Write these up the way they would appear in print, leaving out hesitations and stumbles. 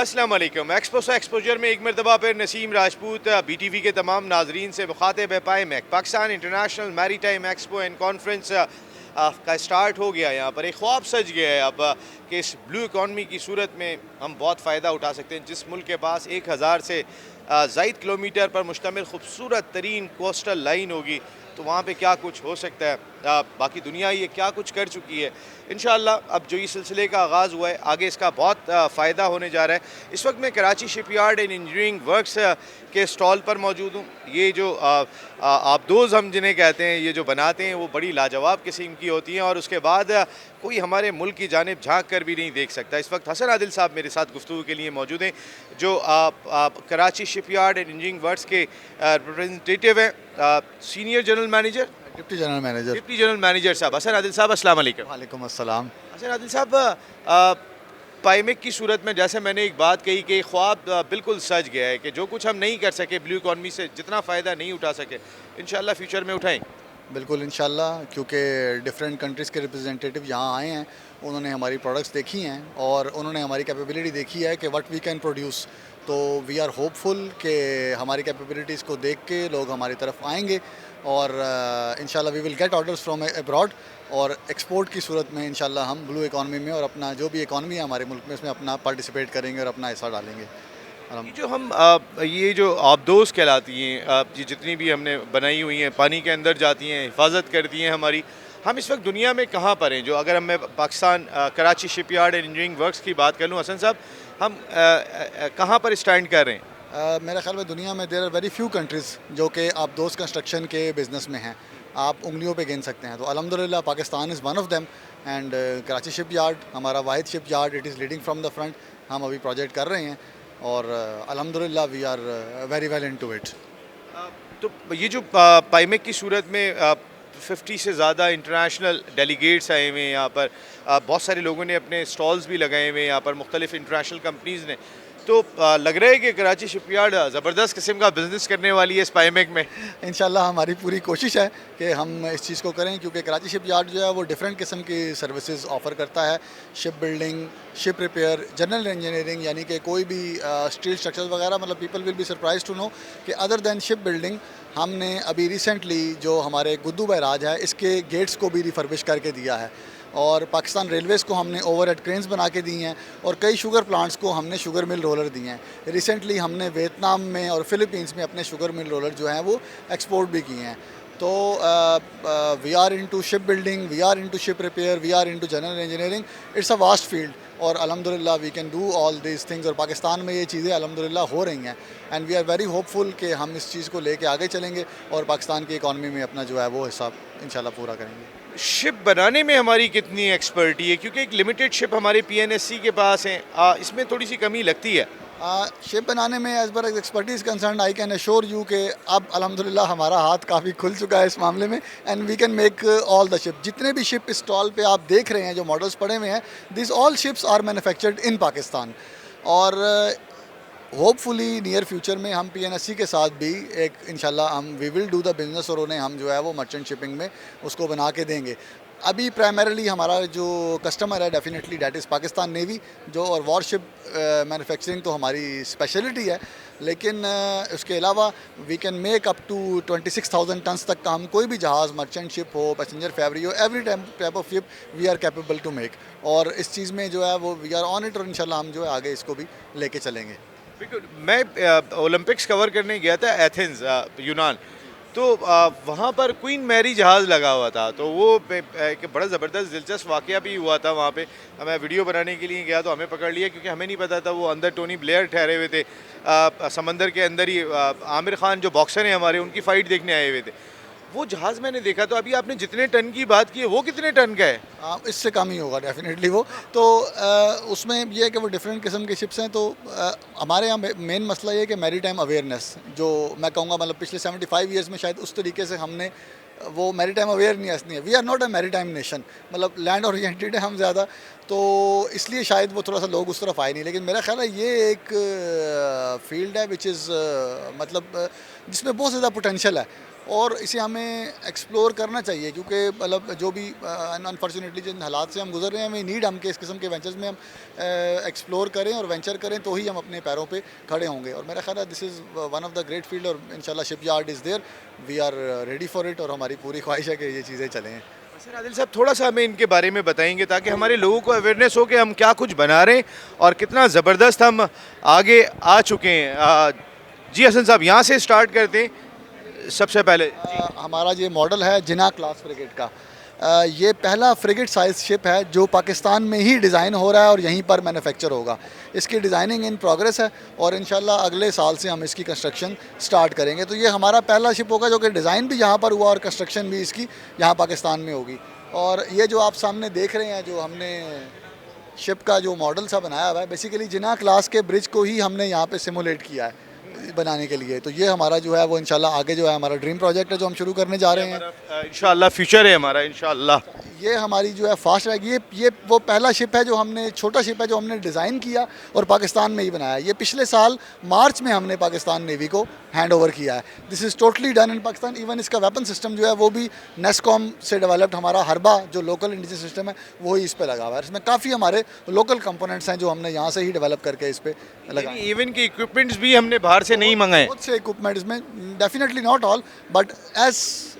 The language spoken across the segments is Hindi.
अस्सलाम वालेकुम। एक्सपोजर में एक मरतबा फिर नसीम राजपूत BTV के तमाम नाजरीन से मुखातिब है। PIMEC Pakistan international maritime expo and conference का स्टार्ट हो गया। यहाँ पर एक ख्वाब सज गया है अब कि इस ब्लू इकॉनमी की सूरत में हम बहुत फ़ायदा उठा सकते हैं। जिस मुल्क के पास 1000 से ज़ायद किलोमीटर पर मुश्तमिल खूबसूरत तरीन कोस्टल लाइन होगी तो वहाँ पे क्या कुछ हो सकता है। बाकी दुनिया ये क्या कुछ कर चुकी है। इंशाअल्लाह अब जो ये सिलसिले का आगाज़ हुआ है आगे इसका बहुत फ़ायदा होने जा रहा है। इस वक्त मैं Karachi shipyard and engineering works के स्टॉल पर मौजूद हूँ। ये जो आबदोज़ हम जिन्हें कहते हैं, ये जो बनाते हैं वो बड़ी लाजवाब किस्म की होती हैं और उसके बाद कोई हमारे मुल्क की जानिब झांक कर भी नहीं देख सकता। इस वक्त हसन आदिल साहब मेरे साथ गुफ्तगू के लिए मौजूद हैं जो Karachi shipyard and engineering works के रिप्रेजेंटेटिव हैं। Senior general manager, deputy general manager साहब हसन आदिल साहब, अस्सलाम वालेकुम। वालेकुम अस्सलाम। हसन आदिल साहब, पाइमेक की सूरत में जैसे मैंने एक बात कही कि ख्वाब बिल्कुल सज गया है कि जो कुछ हम नहीं कर सके ब्लू इकॉनमी से, जितना फ़ायदा नहीं उठा सके, इंशाल्लाह फ्यूचर में उठाएंगे। बिल्कुल इंशाल्लाह, क्योंकि डिफरेंट कंट्रीज़ के रिप्रेजेंटेटिव यहाँ आए हैं, उन्होंने हमारी प्रोडक्ट्स देखी हैं और उन्होंने हमारी कैपेबिलिटी देखी है कि व्हाट वी कैन प्रोड्यूस। तो वी आर होपफुल कि हमारी कैपेबिलिटीज़ को देख के लोग हमारी तरफ आएंगे और इंशाल्लाह we will get orders from abroad और एक्सपोर्ट की सूरत में इंशाल्लाह हम ब्लू इकॉनमी में और अपना जो भी इकॉनमी है हमारे मुल्क में उसमें अपना पार्टिसिपेट करेंगे और अपना हिस्सा डालेंगे। ये जो हम ये जो आबदोज़ कहलाती हैं, ये जितनी भी हमने बनाई हुई हैं पानी के अंदर जाती हैं, हिफाजत करती हैं हमारी। हम इस वक्त दुनिया में कहाँ पर हैं? जो अगर हम मैं Pakistan Karachi shipyard and engineering works की बात कर लूँ हसन साहब, हम कहाँ पर स्टैंड कर रहे हैं? मेरे ख्याल में दुनिया में there are very few countries जो कि आप दोस्त कंस्ट्रक्शन के बिज़नेस में हैं, आप उंगलियों पे गिन सकते हैं। तो अल्हम्दुलिल्लाह Pakistan is one of them and Karachi shipyard हमारा वाहिद shipyard, it is leading from the front. हम अभी प्रोजेक्ट कर रहे हैं और अल्हम्दुलिल्लाह we are very well into it. तो ये जो पाइमेक की सूरत में 50 से ज़्यादा इंटरनेशनल डेलीगेट्स आए हुए हैं यहाँ पर, बहुत सारे लोगों ने अपने स्टॉल्स भी लगाए हुए हैं यहाँ पर, मुख्तलिफ इंटरनेशनल कंपनीज़ ने। तो लग रहा है कि कराची शिपयार्ड ज़बरदस्त किस्म का बिज़नेस करने वाली है इस पाइमेक में। इंशाल्लाह हमारी पूरी कोशिश है कि हम इस चीज़ को करें, क्योंकि कराची शिप यार्ड जो है वो डिफरेंट किस्म की सर्विसेज ऑफ़र करता है। Ship building, ship repair, general engineering, यानी कि कोई भी स्टील स्ट्रक्चर्स वगैरह, मतलब people will be surprise to know कि अदर दैन शिप बिल्डिंग हमने अभी रिसेंटली जो हमारे गुद्दू बैराज है इसके गेट्स को भी रिफर्बिश करके दिया है और पाकिस्तान रेलवेज़ को हमने ओवरहेड क्रेन्स बना के दी हैं और कई शुगर प्लांट्स को हमने शुगर मिल रोलर दिए हैं। रिसेंटली हमने वियतनाम में और फ़िलीपींस में अपने शुगर मिल रोलर जो हैं वो एक्सपोर्ट भी किए हैं। तो we are into ship building, we are into ship repair, we are into general engineering. It's a vast field और अल्हम्दुलिल्लाह we can do all this things और पाकिस्तान में ये चीज़ें अल्हम्दुलिल्लाह हो रही हैं and we are very hopeful कि हम इस चीज़ को लेके आगे चलेंगे और पाकिस्तान की इकॉनमी में अपना जो है वो हिस्सा इंशाल्लाह पूरा करेंगे। शिप बनाने में हमारी कितनी एक्सपर्टी है? क्योंकि एक लिमिटेड शिप हमारे PNSC के पास हैं, इसमें थोड़ी सी कमी लगती है। शिप बनाने में as per expertise concern I can assure you कि अब अल्हम्दुलिल्लाह हमारा हाथ काफ़ी खुल चुका है इस मामले में and we can make all the ship. जितने भी शिप स्टॉल पे आप देख रहे हैं, जो मॉडल्स पड़े हुए हैं, this all ships are manufactured in Pakistan और होपफुली नियर फ्यूचर में हम PNSC के साथ भी एक इंशाल्लाह हम we will do the business और उन्हें हम जो है वो मर्चेंट शिपिंग में उसको बना के देंगे। अभी प्राइमरीली हमारा जो कस्टमर है definitely that is Pakistan navy, जो और वॉरशिप मैन्युफैक्चरिंग तो हमारी स्पेशलिटी है, लेकिन उसके अलावा we can make up to 26,000 tons तक का हम कोई भी जहाज़, मर्चेंट शिप हो, पैसेंजर फेवरी हो, every type of ship we are capable to make. और इस चीज़ में जो है वो वी आर ऑन इट और इंशाल्लाह हम जो है आगे इसको भी लेके चलेंगे। मैं ओलंपिक्स कवर करने गया था एथेंस, यूनान। तो वहाँ पर क्वीन मैरी जहाज़ लगा हुआ था, तो वो एक बड़ा ज़बरदस्त दिलचस्प वाक़या भी हुआ था वहाँ पे। मैं वीडियो बनाने के लिए गया तो हमें पकड़ लिया क्योंकि हमें नहीं पता था वो अंदर टोनी ब्लेयर ठहरे हुए थे, समंदर के अंदर ही आमिर खान जो बॉक्सर हैं हमारे, उनकी फ़ाइट देखने आए हुए थे। वो जहाज़ मैंने देखा तो अभी आपने जितने टन की बात की है वो कितने टन का है? इससे कम ही होगा डेफिनेटली वो। तो उसमें यह है कि वो डिफरेंट किस्म के शिप्स हैं। तो हमारे यहाँ मेन मसला ये है कि मैरी टाइम अवेयरनेस, जो मैं कहूँगा मतलब पिछले 75 ईयर्स में शायद उस तरीके से हमने वो मैरी टाइम अवेयरनेस नहीं है। We are not a maritime nation, मतलब लैंड ओरिएंटेड है हम ज़्यादा, तो इसलिए शायद वो थोड़ा सा लोग उस तरफ आए नहीं। लेकिन मेरा ख्याल है ये एक फील्ड है विच इज़ मतलब जिसमें बहुत ज़्यादा पोटेंशियल है और इसे हमें एक्सप्लोर करना चाहिए, क्योंकि मतलब जो भी अनफॉर्चुनेटली जिन हालात से हम गुजर रहे हैं, हमें नीड हम के इस किस्म के वेंचर्स में हम एक्सप्लोर करें और वेंचर करें, तो ही हम अपने पैरों पे खड़े होंगे। और मेरा ख्याल है this is one of the great field, और इंशाल्लाह shipyard is there, we are ready for it, और हमारी पूरी ख्वाहिश है कि ये चीज़ें चलें। सर आदिल साहब थोड़ा सा हमें इनके बारे में बताएंगे ताकि हमारे लोगों को अवेयरनेस हो कि हम क्या कुछ बना रहे हैं और कितना ज़बरदस्त हम आगे आ चुके हैं। जी हसन साहब यहाँ से स्टार्ट करते हैं सबसे पहले। हमारा ये मॉडल है जिना क्लास फ्रिगेट का। ये पहला फ्रिगेट साइज शिप है जो पाकिस्तान में ही डिज़ाइन हो रहा है और यहीं पर मैन्युफैक्चर होगा। इसकी डिज़ाइनिंग इन प्रोग्रेस है और इंशाल्लाह अगले साल से हम इसकी कंस्ट्रक्शन स्टार्ट करेंगे। तो ये हमारा पहला शिप होगा जो कि डिज़ाइन भी यहाँ पर हुआ और कंस्ट्रक्शन भी इसकी यहाँ पाकिस्तान में होगी। और ये जो आप सामने देख रहे हैं, जो हमने शिप का जो मॉडल सा बनाया हुआ है, बेसिकली जिना क्लास के ब्रिज को ही हमने यहाँ पे सिमुलेट किया है बनाने के लिए। तो ये हमारा जो है वो इंशाल्लाह आगे जो है हमारा ड्रीम प्रोजेक्ट है जो हम शुरू करने जा रहे हैं। इंशाल्लाह फ्यूचर है हमारा इंशाल्लाह। ये हमारी जो है फास्ट रहेगी। ये वो पहला शिप है जो हमने, छोटा शिप है जो हमने डिज़ाइन किया और पाकिस्तान में ही बनाया। ये पिछले साल मार्च में हमने पाकिस्तान नेवी को हैंड ओवर किया है। This is totally done in Pakistan. Even इसका वेपन सिस्टम जो है वो भी नेस्कॉम से डेवलप्ड, हमारा हरबा जो लोकल इंडिजिनस सिस्टम है वो ही इस पर लगा हुआ है। इसमें काफ़ी हमारे लोकल कंपोनेंट्स हैं जो हमने यहाँ से ही डेवलप करके इस पर लगा। इवन के इक्विपमेंट्स भी हमने बाहर से नहीं मंगाए। बहुत से इक्विपमेंट्स में, definitely not all, but as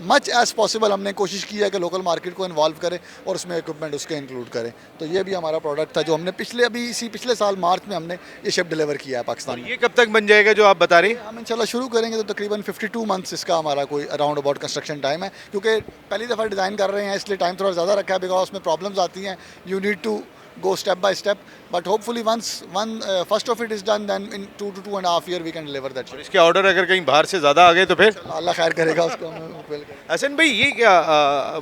much as possible हमने कोशिश की है कि लोकल मार्केट को इन्वॉल्व करें और उसमें इक्विपमेंट उसके इंक्लूड करें। तो ये भी हमारा प्रोडक्ट था जो हमने पिछले साल मार्च में हमने ये शिप डिलीवर किया है पाकिस्तान में। ये कब तक बन जाएगा जो आप बता रहे हैं? हम इंशाल्लाह शुरू करेंगे तो तकरीबन 52 मंथ्स इसका हमारा कोई अराउंड अबाउट कंस्ट्रक्शन टाइम है, क्योंकि पहली दफ़ा डिज़ाइन कर रहे हैं इसलिए टाइम थोड़ा ज़्यादा रखा है, बिकॉज उसमें प्रॉब्लम्स आती हैं। You need to go step by step, but hopefully once first of it is done, then in 2 to 2.5 year we can deliver that ship. इसके ऑर्डर अगर कहीं बाहर से ज़्यादा आ गए तो फिर अल्लाह खैर करेगा उसको हम fulfill करेंगे। हसन भाई ये क्या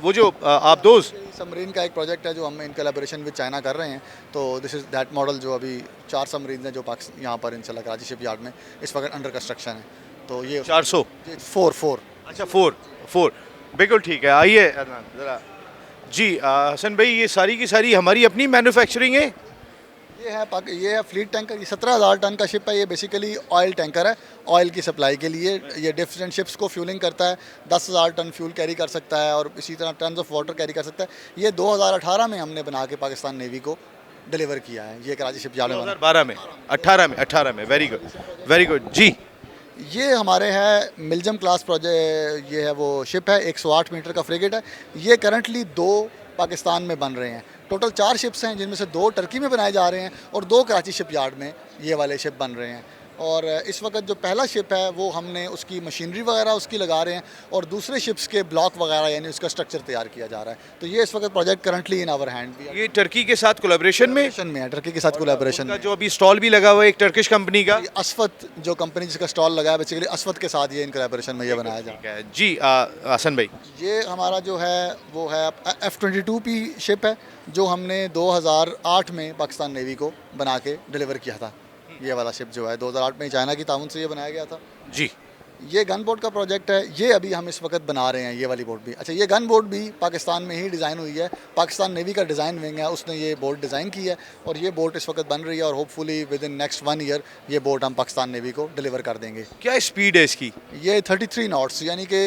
वो जो आप दोस्त सबमरीन का एक प्रोजेक्ट है जो हम इन कोलैबोरेशन विद चाइना कर रहे हैं। तो दिस इज़ दैट मॉडल जो अभी 4 सबमरीन हैं जो पाकिस्तान यहाँ पर इंशाल्लाह कराची शिप यार्ड में इस वक्त अंडर कंस्ट्रक्शन है। तो ये 400 4 अच्छा 4 बिल्कुल ठीक है। आइए ज़रा जी हसन भाई ये सारी की सारी हमारी अपनी मैन्युफैक्चरिंग है। ये है फ्लीट टैंकर। ये 17,000 टन का शिप है। ये बेसिकली ऑयल टैंकर है, ऑयल की सप्लाई के लिए। ये डिफरेंट शिप्स को फ्यूलिंग करता है। 10,000 टन फ्यूल कैरी कर सकता है और इसी तरह टन ऑफ वाटर कैरी कर सकता है। ये 2018 में हमने बना के पाकिस्तान नेवी को डिलीवर किया है। ये कराची शिप यार्ड में 2012 में 18 में वेरी गुड जी। ये हमारे है मिल्जम क्लास प्रोजेक्ट। ये है वो शिप है, 108 मीटर का फ्रिगेट है। ये करंटली 2 पाकिस्तान में बन रहे हैं। टोटल 4 शिप्स हैं जिनमें से 2 टर्की में बनाए जा रहे हैं और 2 कराची शिप यार्ड में ये वाले शिप बन रहे हैं। और इस वक्त जो पहला शिप है वो हमने उसकी मशीनरी वगैरह उसकी लगा रहे हैं और दूसरे शिप्स के ब्लॉक वगैरह यानी उसका स्ट्रक्चर तैयार किया जा रहा है। तो ये इस वक्त project currently in our hand भी है। ये टर्की के साथ कोलैबोरेशन में है, टर्की के साथ कोलैबोरेशन में। जो अभी स्टॉल भी लगा हुआ है एक टर्किश कंपनी का, असफत जो कंपनी जिसका स्टॉल लगा है, बेसिकली असफत के साथ ये इन कोलैबोरेशन में ये बनाया जा रहा है जी। हसन भाई ये हमारा जो है वो है F-22P शिप है जो हमने 2008 में पाकिस्तान नेवी को बना के डिलीवर किया था। ये वाला शिप जो है 2008 में चाइना की ताउन से ये बनाया गया था जी। ये गन बोट का प्रोजेक्ट है। ये अभी हम इस वक्त बना रहे हैं ये वाली बोट भी। अच्छा, ये गन बोट भी पाकिस्तान में ही डिज़ाइन हुई है। पाकिस्तान नेवी का डिज़ाइन विंग है, उसने ये बोट डिज़ाइन की है और ये बोट इस वक्त बन रही है और hopefully with in next 1 year ये बोट हम पाकिस्तान नेवी को डिलीवर कर देंगे। क्या स्पीड है इसकी? ये 33 नॉट्स, यानी कि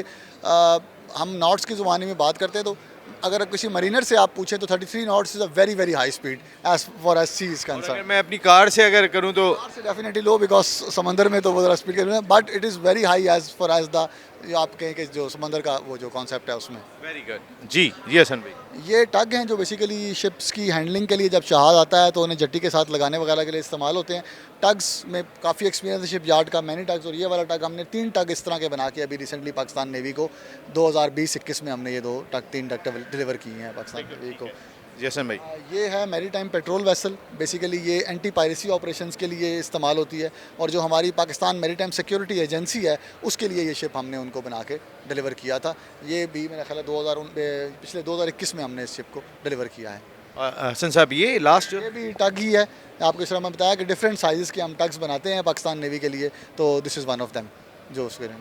हम नॉट्स की ज़ुबानी में बात करते हैं तो अगर किसी मरीनर से आप पूछें तो 33 knots is a very very high speed as far as sea is concern. मैं अपनी कार से अगर करूं तो डेफिनेटली लो, बिकॉज समंदर में तो वो ज़रा स्पीड के, but it is very high as far as the आप कहें कि जो समंदर का वो जो कॉन्सेप्ट है उसमें। वेरी गुड जी हसन भाई। ये टग हैं जो बेसिकली शिप्स की हैंडलिंग के लिए जब जहाज आता है तो उन्हें जट्टी के साथ लगाने वगैरह के लिए इस्तेमाल होते हैं। टग्स में काफ़ी एक्सपीरियंस है शिप यार्ड का, मैनी टग्स। और ये वाला टग हमने 3 टग इस तरह के बना के अभी रिसेंटली पाकिस्तान नेवी को 2020-21 में हमने ये 3 टग डिलीवर किए हैं पाकिस्तान नेवी को। हसन भाई ये है maritime patrol vessel. Basically ये एंटी पायरेसी ऑपरेशंस के लिए इस्तेमाल होती है और जो हमारी Pakistan maritime security agency है उसके लिए ये शिप हमने उनको बना के डिलीवर किया था। ये भी मेरा ख्याल है पिछले 2021 में हमने इस शिप को डिलीवर किया है। हसन साहब ये लास्ट ये भी टग ही है। आपको इस तरह मैं बताया कि डिफरेंट साइज़ के हम टग्स बनाते हैं पाकिस्तान नेवी के लिए, तो this is one of them जो उसके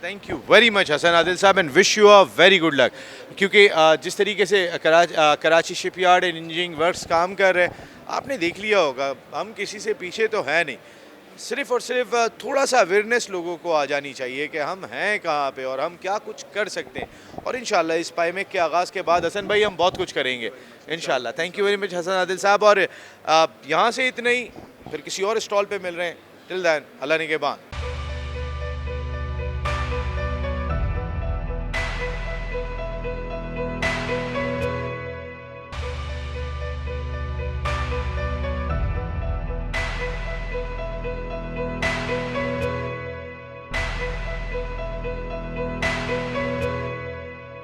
thank you very much Hasan Adil साहब and wish you a very good luck. क्योंकि जिस तरीके से Karachi shipyard and engineering works काम कर रहे हैं आपने देख लिया होगा, हम किसी से पीछे तो है नहीं। सिर्फ़ और सिर्फ थोड़ा सा अवेयरनेस लोगों को आ जानी चाहिए कि हम हैं कहाँ पे और हम क्या कुछ कर सकते हैं। और इंशाल्लाह इस पाइमेक के आगाज़ के बाद हसन भाई हम बहुत कुछ करेंगे इंशाल्लाह। Thank you very much Hasan Adil साहब। और यहाँ से इतना ही, फिर किसी और स्टॉल पे मिल रहे हैं। टिल दैन अल्लाह निगहबान।